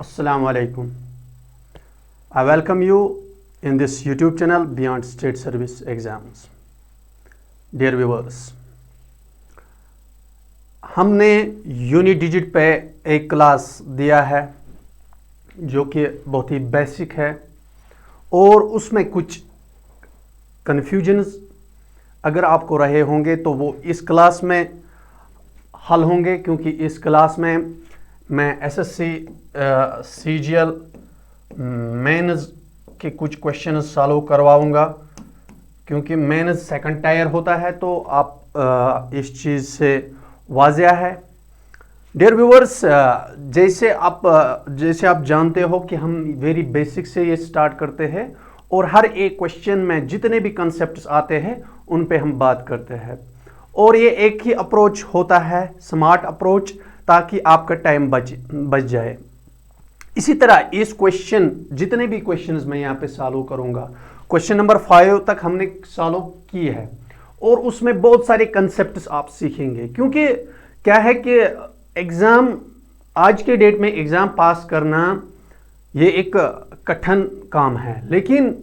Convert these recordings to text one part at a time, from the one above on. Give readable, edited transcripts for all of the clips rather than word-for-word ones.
Assalamu alaikum. I welcome you in this YouTube channel Beyond State Service Exams. Dear viewers, हमने unit digit पे एक class दिया है जो कि बहुत ही बेसिक है और उसमें कुछ कन्फ्यूजन्स अगर आपको रहे होंगे तो वो इस क्लास में हल होंगे, क्योंकि इस क्लास में मैं एसएससी सीजीएल मेंस के कुछ क्वेश्चन सॉल्व करवाऊंगा, क्योंकि मेंस सेकंड टायर होता है तो आप इस चीज़ से वाजिया है। डियर व्यूअर्स, जैसे आप जानते हो कि हम वेरी बेसिक से ये स्टार्ट करते हैं और हर एक क्वेश्चन में जितने भी कंसेप्ट्स आते हैं उन पे हम बात करते हैं, और ये एक ही अप्रोच होता है, स्मार्ट अप्रोच, ताकि आपका टाइम बच जाए। इसी तरह इस क्वेश्चन जितने भी क्वेश्चंस मैं यहाँ पे सॉल्व करूँगा, क्वेश्चन नंबर 5 तक हमने सॉल्व की है और उसमें बहुत सारे कंसेप्ट्स आप सीखेंगे, क्योंकि क्या है कि एग्ज़ाम आज के डेट में एग्ज़ाम पास करना ये एक कठिन काम है, लेकिन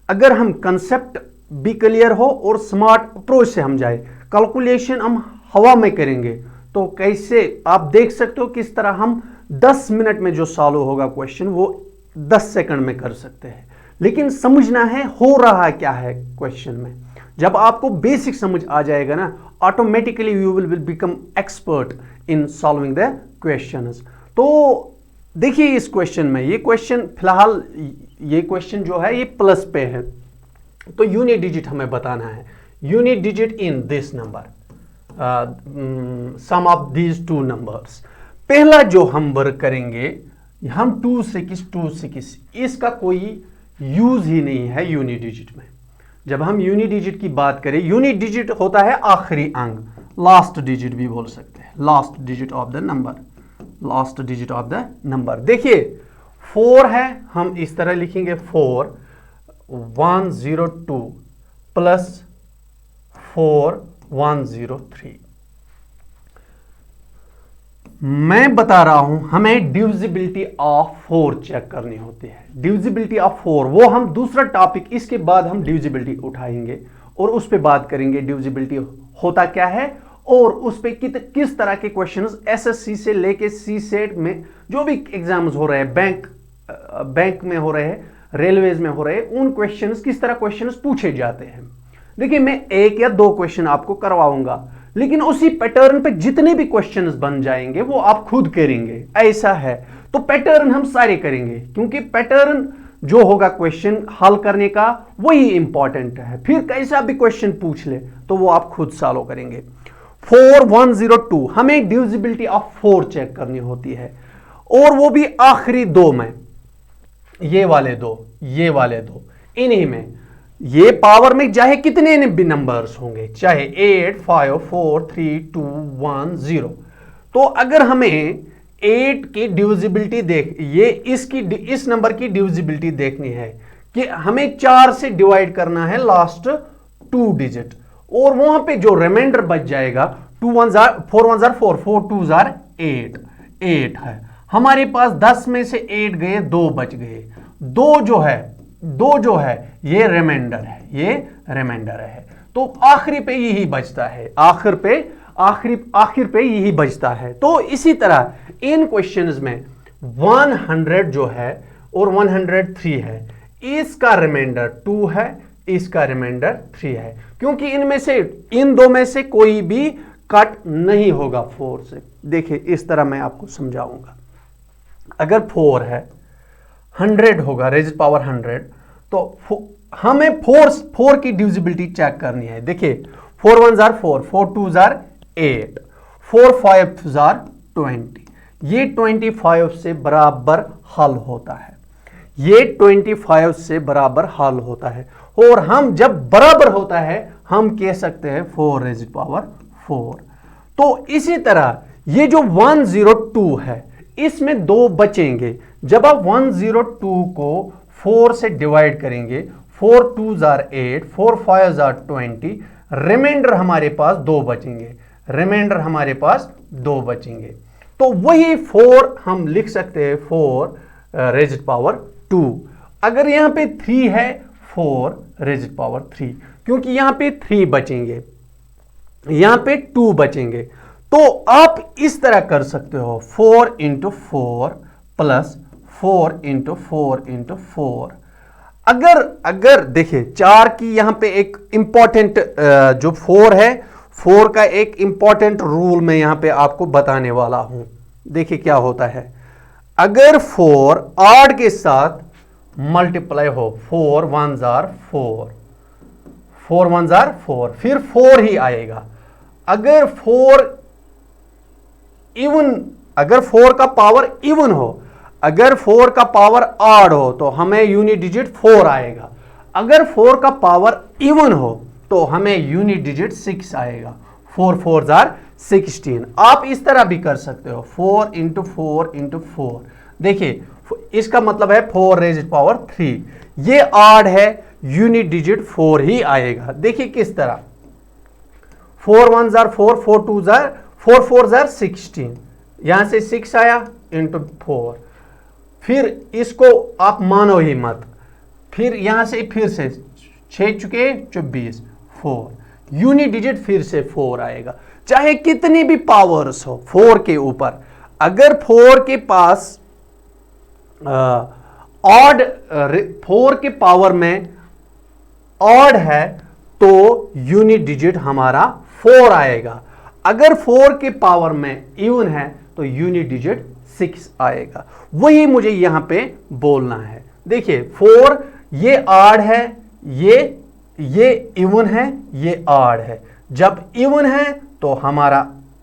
अगर हम कंसेप्ट भी क्लियर हो और स्मार्ट अप्रोच से हम जाए, कैलकुलेशन हम हवा में करेंगे तो कैसे आप देख सकते हो किस तरह हम 10 मिनट में जो सॉल्व होगा क्वेश्चन वो 10 सेकंड में कर सकते हैं। लेकिन समझना है हो रहा क्या है क्वेश्चन में। जब आपको बेसिक समझ आ जाएगा ना, automatically you will become expert in solving the questions. तो देखिए इस क्वेश्चन में, ये क्वेश्चन फिलहाल ये क्वेश्चन जो है ये प्लस पे है, तो यूनिट डिजिट हमें बताना है। Unit digit in this number, sum of these two numbers. पहला जो हम वर्क करेंगे, हम 2 6 इसका कोई यूज ही नहीं है यूनिट डिजिट में। जब हम यूनिट डिजिट की बात करें, यूनिट डिजिट होता है आखिरी अंक, लास्ट डिजिट भी बोल सकते हैं, last digit of the number, last digit of the number. देखिए 4 है, हम इस तरह लिखेंगे 4 102 प्लस 4 103। मैं बता रहा हूं हमें डिविजिबिलिटी ऑफ 4 चेक करनी होती है। डिविजिबिलिटी ऑफ 4 वो हम दूसरा टॉपिक, इसके बाद हम डिविजिबिलिटी उठाएंगे और उस पे बात करेंगे डिविजिबिलिटी होता क्या है और उस पे किस तरह के क्वेश्चंस एसएससी से लेके सी सेट में जो भी एग्जाम्स हो रहे हैं, बैंक में हो रहे हैं, रेलवेज में हो रहे हैं, उन क्वेश्चंस किस तरह क्वेश्चंस पूछे जाते हैं। देखिए मैं 1 या 2 क्वेश्चन आपको करवाऊंगा, लेकिन उसी पैटर्न पे जितने भी क्वेश्चंस बन जाएंगे वो आप खुद करेंगे, ऐसा है। तो पैटर्न हम सारे करेंगे, क्योंकि पैटर्न जो होगा क्वेश्चन हल करने का वही इंपॉर्टेंट है। फिर कैसा भी क्वेश्चन पूछ ले तो वो आप खुद सॉल्व करेंगे। 4 102 हमें डिविजिबिलिटी ऑफ 4 चेक करनी होती है, और वो भी आखिरी 2 में, ये वाले दो, इन्हीं में। ये पावर में चाहे कितने भी नंबर्स होंगे, चाहे 8 5 4 3 2 1 0, तो अगर हमें 8 की डिविजिबिलिटी इस नंबर की डिविजिबिलिटी देखनी है कि हमें 4 से डिवाइड करना है लास्ट 2 डिजिट, और वहां पे जो रिमाइंडर बच जाएगा 4 1 4 4 2 8 है। हमारे पास 10 में से 8 गए, 2 बच गए, 2 जो है ये रिमाइंडर है, तो आखिरी पे यही बचता है, आखिर पे यही बचता है। तो इसी तरह इन क्वेश्चंस में 100 जो है और 103 है, इसका रिमाइंडर 2 है, इसका रिमाइंडर 3 है, क्योंकि इन 2 में से कोई भी कट नहीं होगा 4 से। देखिए इस तरह मैं आपको समझाऊंगा। अगर 4 है, 100 होगा, रेज़ पावर 100, तो हमें 4 की डिविजिबिलिटी चेक करनी है। देखिए 4 1 4 4 2 8 4 5 20, ये 25 से बराबर हल होता है, ये 25 से बराबर हल होता है, और हम जब बराबर होता है हम कह सकते हैं 4 रेज़ पावर 4। तो इसी तरह ये जो 102 है इसमें 2 बचेंगे। जब आप 102 को 4 से डिवाइड करेंगे, 4 2 8 4 5 20, रिमाइंडर हमारे पास 2 बचेंगे, तो वही 4 हम लिख सकते हैं, 4 रेज़्ड पावर 2। अगर यहाँ पे 3 है 4 रेज़्ड पावर 3, क्योंकि यहाँ पे 3 बचेंगे, यहाँ पे 2 बचेंगे। तो आप इस तरह कर सकते हो 4 इंटू 4 प्लस 4 इंटू 4 इंटू 4। अगर देखिए 4 की यहाँ पे एक इंपॉर्टेंट जो 4 है, 4 का एक इंपॉर्टेंट रूल मैं यहाँ पे आपको बताने वाला हूं। देखिए क्या होता है, अगर 4 8 के साथ मल्टीप्लाई हो, 4 1s are 4, 4 1s are 4, फिर 4 ही आएगा। अगर 4 का पावर इवन हो, अगर 4 का पावर ऑड हो तो हमें यूनिट डिजिट 4 आएगा। अगर 4 का पावर इवन हो तो हमें यूनिट डिजिट 6 आएगा। 4 4s are 16। आप इस तरह भी कर सकते हो 4 इंटू 4 इंटू 4। देखिए इसका मतलब है 4 रेज़्ड पावर 3। ये ऑड है, यूनिट डिजिट 4 ही आएगा। देखिए किस तरह, 4 1s are 4, 4 4s are 16, यहां से 6 आया इंटू 4। फिर इसको आप मानो ही मत, फिर यहां से फिर से 6 चुके 24, 4 यूनिट डिजिट फिर से 4 आएगा। चाहे कितनी भी पावर्स हो 4 के ऊपर, अगर 4 के पास ऑड 4 के पावर में ऑड है तो यूनिट डिजिट हमारा 4 आएगा। अगर 4 के पावर में इवन है तो यूनिट डिजिट 6 आएगा। वही मुझे यहां पे बोलना है। देखिए 4 ये ऑड है, ये इवन है, ये ऑड है। जब इवन है तो हमारा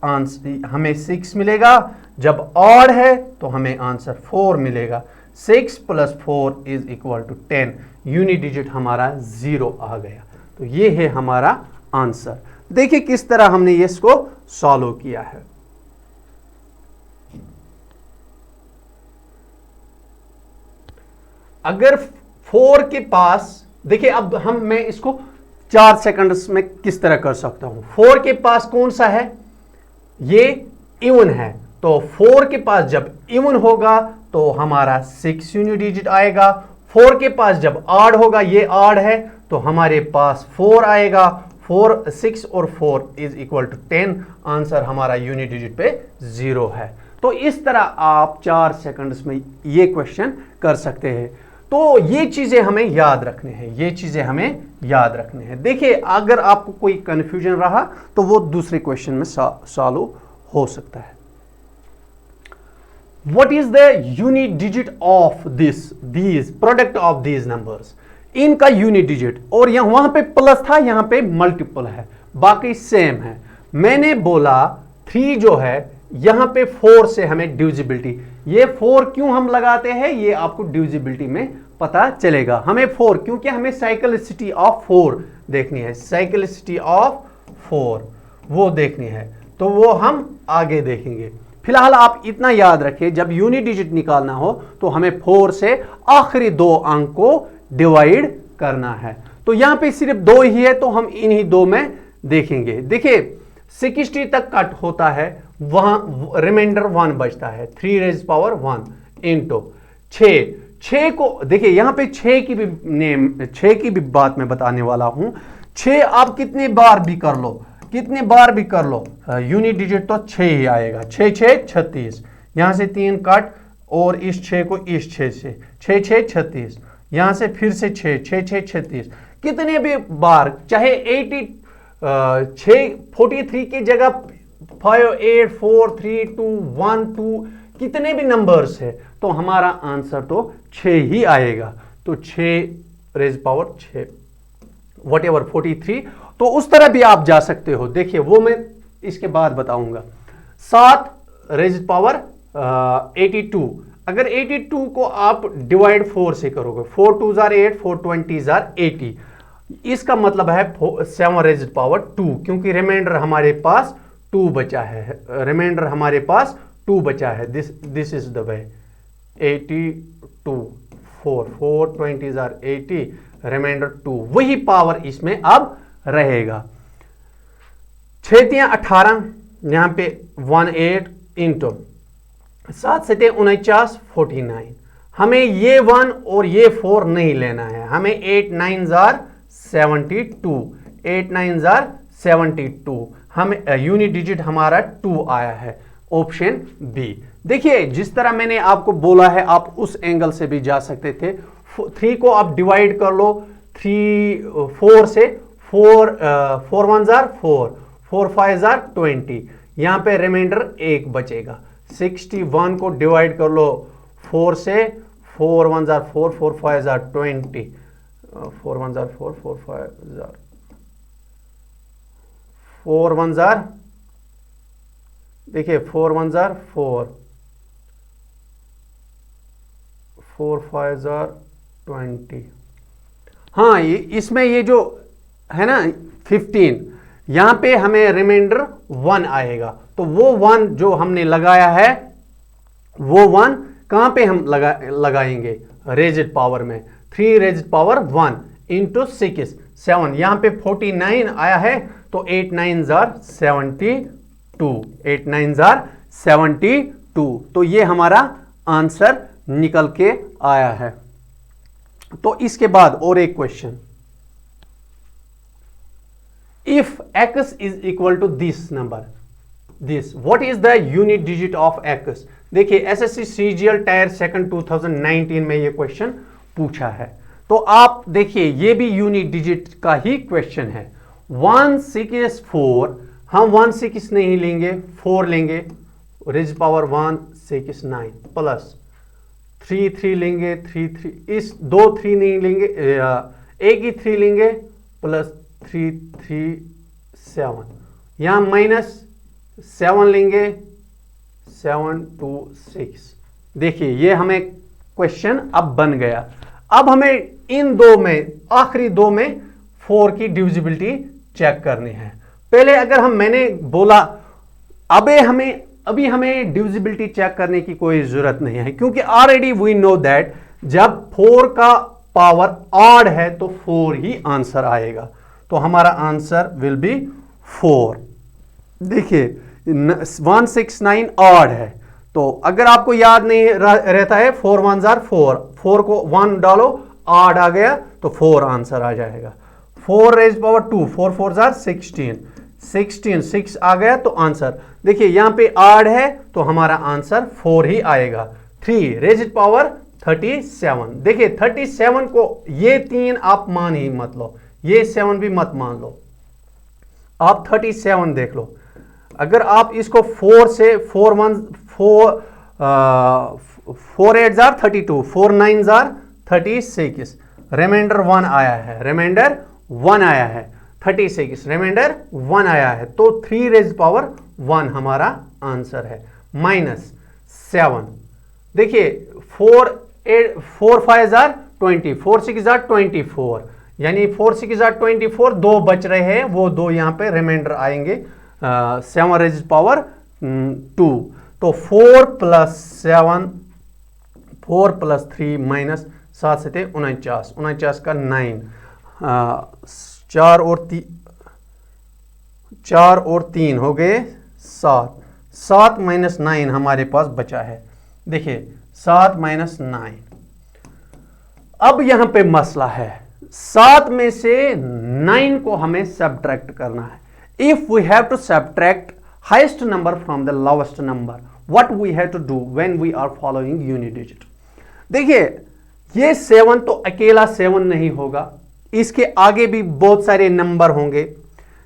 आंसर हमें 6 मिलेगा, जब ऑड है तो हमें आंसर 4 मिलेगा। 6 plus 4 is equal to 10। Unit digit हमारा 0 आ गया। तो ये है हमारा आंसर। देखिए किस तरह हमने इसको सॉल्व किया है। अगर 4 के पास, देखिए अब मैं इसको 4 सेकंड्स में किस तरह कर सकता हूं। 4 के पास कौन सा है, ये इवन है, तो 4 के पास जब इवन होगा तो हमारा 6 यूनिट डिजिट आएगा। 4 के पास जब ऑड होगा, ये ऑड है, तो हमारे पास 4 आएगा। 6 और 4 इज इक्वल टू 10। आंसर हमारा यूनिट डिजिट पे 0 है। तो इस तरह आप 4 सेकंड्स में ये क्वेश्चन कर सकते हैं। तो ये चीजें हमें याद रखने हैं, ये चीजें हमें याद रखने हैं। देखिए अगर आपको कोई कंफ्यूजन रहा तो वो दूसरे क्वेश्चन में सॉल्व हो सकता है। What is the unit digit of these product of these numbers? इनका यूनिट डिजिट, और यहां वहां पे प्लस था, यहां पे मल्टीपल है, बाकी सेम है। मैंने बोला 3 जो है यहां पे 4 से हमें डिविजिबिलिटी, ये 4 क्यों हम लगाते हैं ये आपको डिविजिबिलिटी में पता चलेगा। हमें 4 क्योंकि हमें साइक्लिसिटी ऑफ 4 देखनी है, साइक्लिसिटी ऑफ 4 वो देखनी है, तो वो हम आगे देखेंगे। फिलहाल आप इतना याद रखिए, जब यूनिट डिजिट निकालना हो तो हमें 4 से आखिरी 2 अंक को डिवाइड करना है। तो यहां पे सिर्फ 2 ही है, तो हम इन्हीं 2 में देखेंगे। देखिए 60 तक कट होता है, वहां रिमाइंडर 1 बचता है। 3 रेज़ पावर 1 इंटू 6 को देखिए यहां पे 6 की भी बात मैं बताने वाला हूं। 6 आप कितने बार भी कर लो, कितने बार भी कर लो, यूनिट डिजिट तो 6 ही आएगा। 6 6 36, यहां से 3 कट, और इस 6 को इस 6 से 6 6 36, यहां से फिर से 6 6 6 36। कितने भी बार, चाहे 43 की जगह 5 8 4 3 2 1 2 कितने भी नंबर्स है, तो हमारा आंसर तो 6 ही आएगा। तो 6 रेज़ पावर 6 वट एवर 43। तो उस तरह भी आप जा सकते हो। देखिए वो मैं इसके बाद बताऊंगा। 7 रेज़ पावर 82, अगर 82 को आप डिवाइड 4 से करोगे, 4 2s are 8, 4 20s are 80, इसका मतलब है 7 रेज़ पावर 2, क्योंकि रिमाइंडर हमारे पास 2 बचा है, रिमाइंडर हमारे पास 2 बचा है। This is the way. 82 4 20s are 80, reminder 2, वही पावर इसमें अब रहेगा। 6 3 18, यहां पे 18 इंटू 7 7 49 49, हमें ये 1 और ये 4 नहीं लेना है, हमें 8 9 72, 8 9 72, हम यूनिट डिजिट हमारा 2 आया है, ऑप्शन बी। देखिए जिस तरह मैंने आपको बोला है आप उस एंगल से भी जा सकते थे। 3 को आप डिवाइड कर लो 4 से, 4 1 4, 4 5 20, यहां पे रिमाइंडर 1 बचेगा। 61 को डिवाइड कर लो 4 से, 4 1 4, 4 5 20, 4 1 4, 4 5 4 1 देखिए 4 1 4, 4 5 20। हाँ इसमें ये जो है ना 15, यहां पे हमें रिमाइंडर 1 आएगा, तो वो 1 जो हमने लगाया है वो 1 कहां पे हम लगाएंगे, रेज्ड पावर में। 3 रेज्ड पावर 1 इंटू 6 7, यहां पे 49 आया है, तो 8 9 72, 8 9 72, तो ये हमारा आंसर निकल के आया है। तो इसके बाद और एक question, if x is equal to this number, this what is the unit digit of x। देखिए एसएससी सीजीएल टायर सेकंड 2019 में ये क्वेश्चन पूछा है, तो आप देखिए ये भी यूनिट डिजिट का ही क्वेश्चन है। 1 6 4, हम 1 6 नहीं लेंगे, 4 लेंगे, रेज पावर 1 6 9, प्लस 3 3 लेंगे, 3 3, इस 2 3 नहीं लेंगे, एक ही 3 लेंगे, प्लस 3 3 7, यहां माइनस 7 लेंगे, 7 2 6। देखिए ये हमें क्वेश्चन अब बन गया। अब हमें इन दो में, आखिरी दो में 4 की डिविजिबिलिटी चेक करनी है। पहले अगर मैंने बोला अभी हमें डिविजिबिलिटी चेक करने की कोई जरूरत नहीं है, क्योंकि ऑलरेडी वी नो दैट जब 4 का पावर ऑड है तो 4 ही आंसर आएगा, तो हमारा आंसर विल बी 4। देखिए 169 ऑड है, तो अगर आपको याद नहीं रहता है 4 1 4, 4 को 1 डालो, ऑड आ गया तो 4 आंसर आ जाएगा। 4 रेज पावर 2, 4 4 16, 16 6 आ गया तो आंसर। देखिए यहां पे ऑड है तो हमारा आंसर 4 ही आएगा। 3 रेज पावर 37, देखिए 37 को ये 3 आप मान ही मत लो, ये 7 भी मत मान लो, आप 37 देख लो। अगर आप इसको 4 से 4 1 4 4 8 32, 4 9 36, रिमाइंडर 1 आया है, रिमाइंडर 1 आया है, 36 रिमाइंडर 1 आया है, तो 3 रेज पावर 1 हमारा आंसर है। माइनस 7, देखिए 4 5 20, 4 6 24, यानी 4 6 24, 2 बच रहे हैं, वो 2 यहां पे रिमाइंडर आएंगे, 7 रेज पावर 2, तो 4 प्लस 7, 4 प्लस 3 माइनस 7 से थे 49, 49 का 9, 4 और 3 हो गए 7, 7 माइनस 9 हमारे पास बचा है। देखिए 7 माइनस 9, अब यहां पे मसला है, 7 में से 9 को हमें सब्ट्रैक्ट करना है। If we have to subtract highest number from the lowest number, what we have to do when we are following unit digit. देखिए ये 7 तो अकेला 7 नहीं होगा, इसके आगे भी बहुत सारे नंबर होंगे।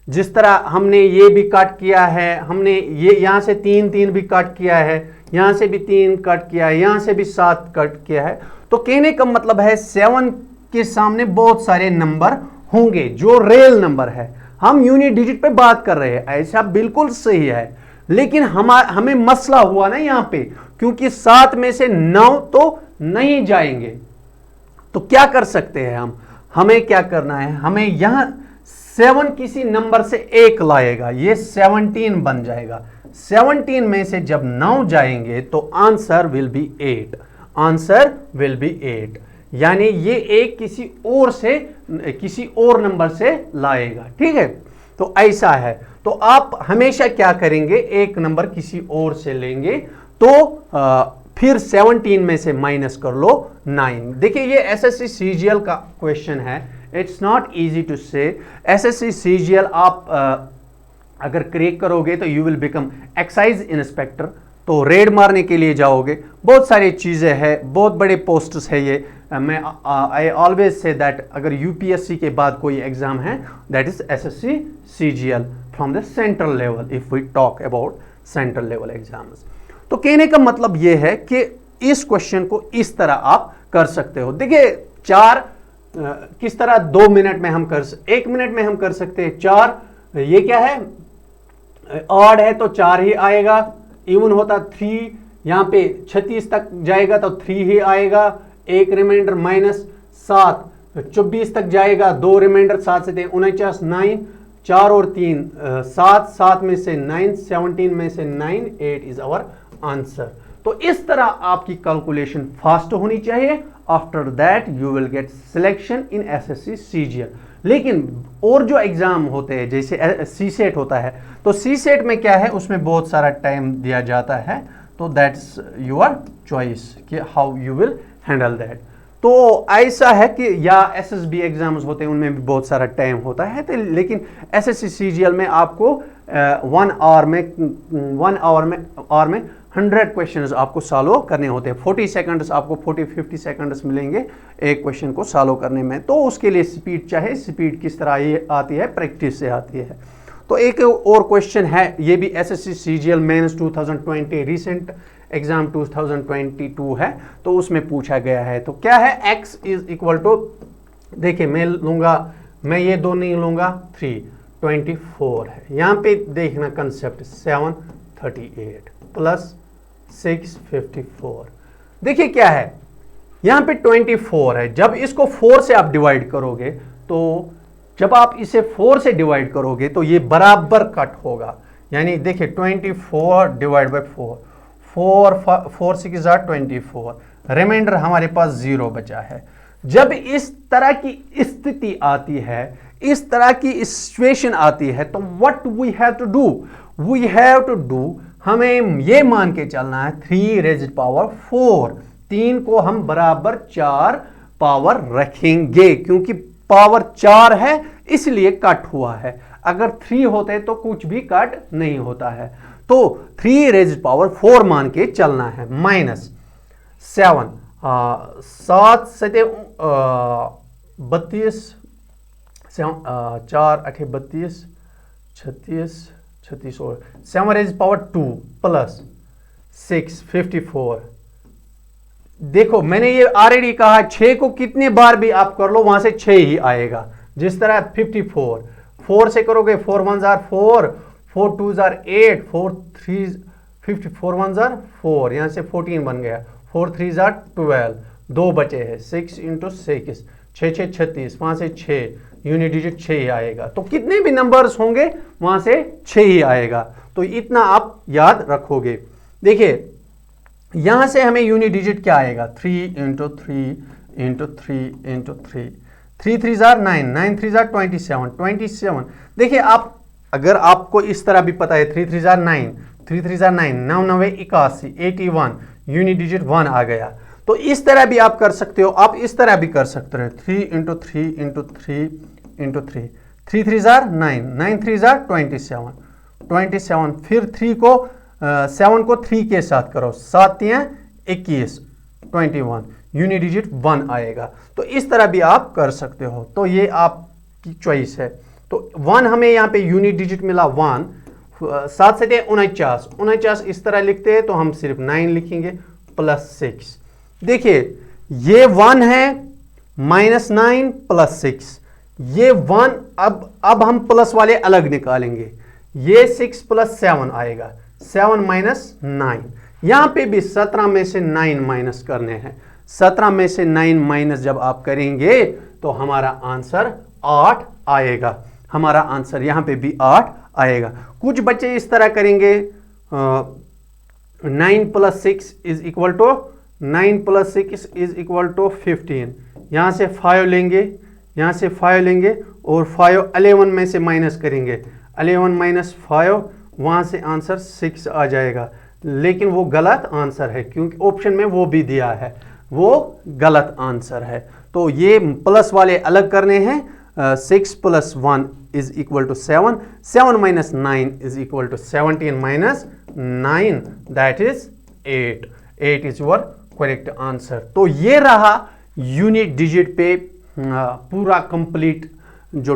जिस तरह हमने ये भी कट किया है, हमने ये यहां से 3 3 भी कट किया है, यहां से भी 3 कट किया है, यहां से भी 7 कट किया है, तो कहने का मतलब है 7 के सामने बहुत सारे नंबर होंगे जो रियल नंबर है। हम यूनिट डिजिट पे बात कर रहे हैं, ऐसा बिल्कुल सही है, लेकिन हमें मसला हुआ ना यहां पे, क्योंकि 7 में से 9 तो नहीं जाएंगे, तो क्या कर सकते हैं हमें क्या करना है, हमें यहां 7 किसी नंबर से 1 लाएगा, ये 17 बन जाएगा। 17 में से जब 9 जाएंगे तो answer will be 8, answer will be 8, यानी ये एक किसी और नंबर से लाएगा। ठीक है, तो ऐसा है, तो आप हमेशा क्या करेंगे, एक नंबर किसी और से लेंगे, तो फिर 17 में से माइनस कर लो 9। देखिए ये एसएससी सीजीएल का क्वेश्चन है, इट्स नॉट इजी टू से। एसएससी सीजीएल आप अगर क्रैक करोगे तो you will become excise inspector, तो रेड मारने के लिए जाओगे, बहुत सारी चीज़ें हैं, बहुत बड़े पोस्ट्स है ये। मैं आई ऑलवेज से दैट अगर यूपीएससी के बाद कोई एग्जाम है that is SSC CGL from the central level, if we talk about central level exams. तो कहने का मतलब ये है कि इस क्वेश्चन को इस तरह आप कर सकते हो। देखिए चार किस तरह 2 मिनट में हम कर 1 मिनट में हम कर सकते हैं। 4 ये क्या है, ऑड है तो 4 ही आएगा, इवन होता 3, यहाँ पे 36 तक जाएगा तो 3 ही आएगा, एक रिमाइंडर माइनस 7, 24 तक जाएगा, 2 रिमाइंडर 7 से 49, 9, 4 और 3 7, 7 में से 9, 17 में से 9, 8 इज आवर आंसर। तो इस तरह आपकी कैलकुलेशन फास्ट होनी चाहिए। After that you will get selection in SSC CGL. लेकिन और जो एग्जाम होते हैं जैसे सी सेट होता है, तो सी सेट में क्या है, उसमें बहुत सारा टाइम दिया जाता है, तो दैट्स योर चॉइस कि how you will handle that. तो ऐसा है कि या एसएसबी एग्जाम्स होते हैं उनमें भी बहुत सारा टाइम होता है, तो लेकिन एसएससी सीजीएल में आपको 1 आवर में 100 क्वेश्चंस आपको सॉल्व करने होते हैं। 40 सेकंड्स आपको 40-50 सेकंड्स मिलेंगे एक क्वेश्चन को सॉल्व करने में। तो उसके लिए स्पीड चाहिए, स्पीड किस तरह ये आती है, प्रैक्टिस से आती है। तो एक और क्वेश्चन है, ये भी SSC CGL mains 2020 recent exam 2022 है, तो उसमें पूछा गया है। तो क्या है, x इज इक्वल टू, देखिए मैं लूंगा, मैं ये 2 नहीं लूंगा, 3, 24 है। यहाँ पे देखना कंसेप्ट, 738 प्लस 654। देखिए क्या है, यहाँ पे 24 है, जब इसको 4 से आप डिवाइड करोगे, तो जब आप इसे 4 से डिवाइड करोगे तो ये बराबर कट होगा। यानी देखिए 24 डिवाइड बाई 4 6 24, रिमाइंडर हमारे पास 0 बचा है। जब इस तरह की स्थिति आती है, इस तरह की सिचुएशन आती है, तो what we have to do, we have to do, हमें ये मान के चलना है 3 रेज़्ड पावर 4, 3 को हम बराबर 4 पावर रखेंगे, क्योंकि पावर 4 है इसलिए कट हुआ है। अगर 3 होते तो कुछ भी कट नहीं होता है। तो 3 रेज़्ड पावर 4 मान के चलना है, माइनस 7, 7 7 32, 4 8 32, 36 और 7 रेज़्ड पावर 2 प्लस 6 54। देखो मैंने ये ऑलरेडी कहा, 6 को कितने बार भी आप कर लो वहां से 6 ही आएगा। जिस तरह 54, 4 से करोगे 4 1 4, 4 2 8, 4 3 54 1 4, यहां से 14 बन गया, 4 3 12, 2 बचे हैं, 6 × 6, 6 6 36, वहां से 6, यूनिट डिजिट 6 ही आएगा। तो कितने भी नंबर्स होंगे वहां से 6 ही आएगा। तो इतना आप याद रखोगे। देखिए यहां से हमें यूनिट डिजिट क्या आएगा, 3 × 3 × 3 × 3, 3 3 9, 9 3 27। देखिए आप अगर आपको इस तरह भी पता है 3 3 9, 3 3 9, 9 9 81, 81, यूनिट डिजिट 1 आ गया। तो इस तरह भी आप कर सकते हो, आप इस तरह भी कर सकते हो, 3 × 3 × 3 × 3, 3 3 9, 9 3 27, फिर 3 को 7 को 3 के साथ करो, 7 3 21, 21, यूनिट डिजिट 1 आएगा। तो इस तरह भी आप कर सकते हो, तो ये आपकी चॉइस है। तो 1 हमें यहाँ पे यूनिट डिजिट मिला 1, 7 से 49 इस तरह लिखते हैं, तो हम सिर्फ 9 लिखेंगे प्लस 6। देखिए ये 1 है, -9 प्लस 6, ये 1, अब हम प्लस वाले अलग निकालेंगे, ये 6 प्लस 7 आएगा, 7 - 9। यहां पे भी 17 में से 9 माइनस करने हैं। 17 में से 9 माइनस जब आप करेंगे तो हमारा आंसर 8 आएगा। हमारा आंसर यहां पे भी 8 आएगा। कुछ बच्चे इस तरह करेंगे, 9 + 6 is equal to 9 + 6 is equal to 15। यहां से 5 लेंगे, यहां से 5 लेंगे और 5 11 में से माइनस करेंगे, 11 - 5, वहां से आंसर 6 आ जाएगा। लेकिन वो गलत आंसर है क्योंकि ऑप्शन में वो भी दिया है, वो गलत आंसर है। तो ये प्लस वाले अलग करने हैं। 6 + 1 = 7, 7 - 9 = 17 - 9 that is 8। 8 is your correct answer. तो ये रहा यूनिट डिजिट पे पूरा कंप्लीट जो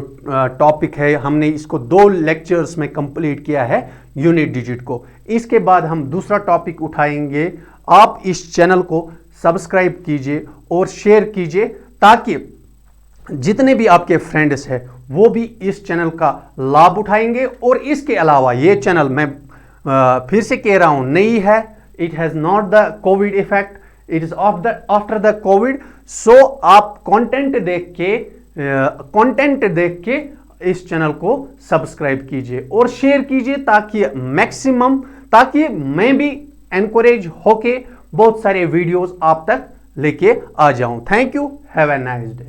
टॉपिक है, हमने इसको 2 लेक्चर्स में कंप्लीट किया है यूनिट डिजिट को। इसके बाद हम दूसरा टॉपिक उठाएंगे। आप इस चैनल को सब्सक्राइब कीजिए और शेयर कीजिए ताकि जितने भी आपके फ्रेंड्स हैं वो भी इस चैनल का लाभ उठाएंगे। और इसके अलावा ये चैनल मैं फिर से कह रहा हूं नई है, it has not the covid effect, it is after the covid. So आप कंटेंट देख के इस चैनल को सब्सक्राइब कीजिए और शेयर कीजिए ताकि मैं भी एनकरेज होके बहुत सारे वीडियोस आप तक लेके आ जाऊं। Thank you, have a nice day.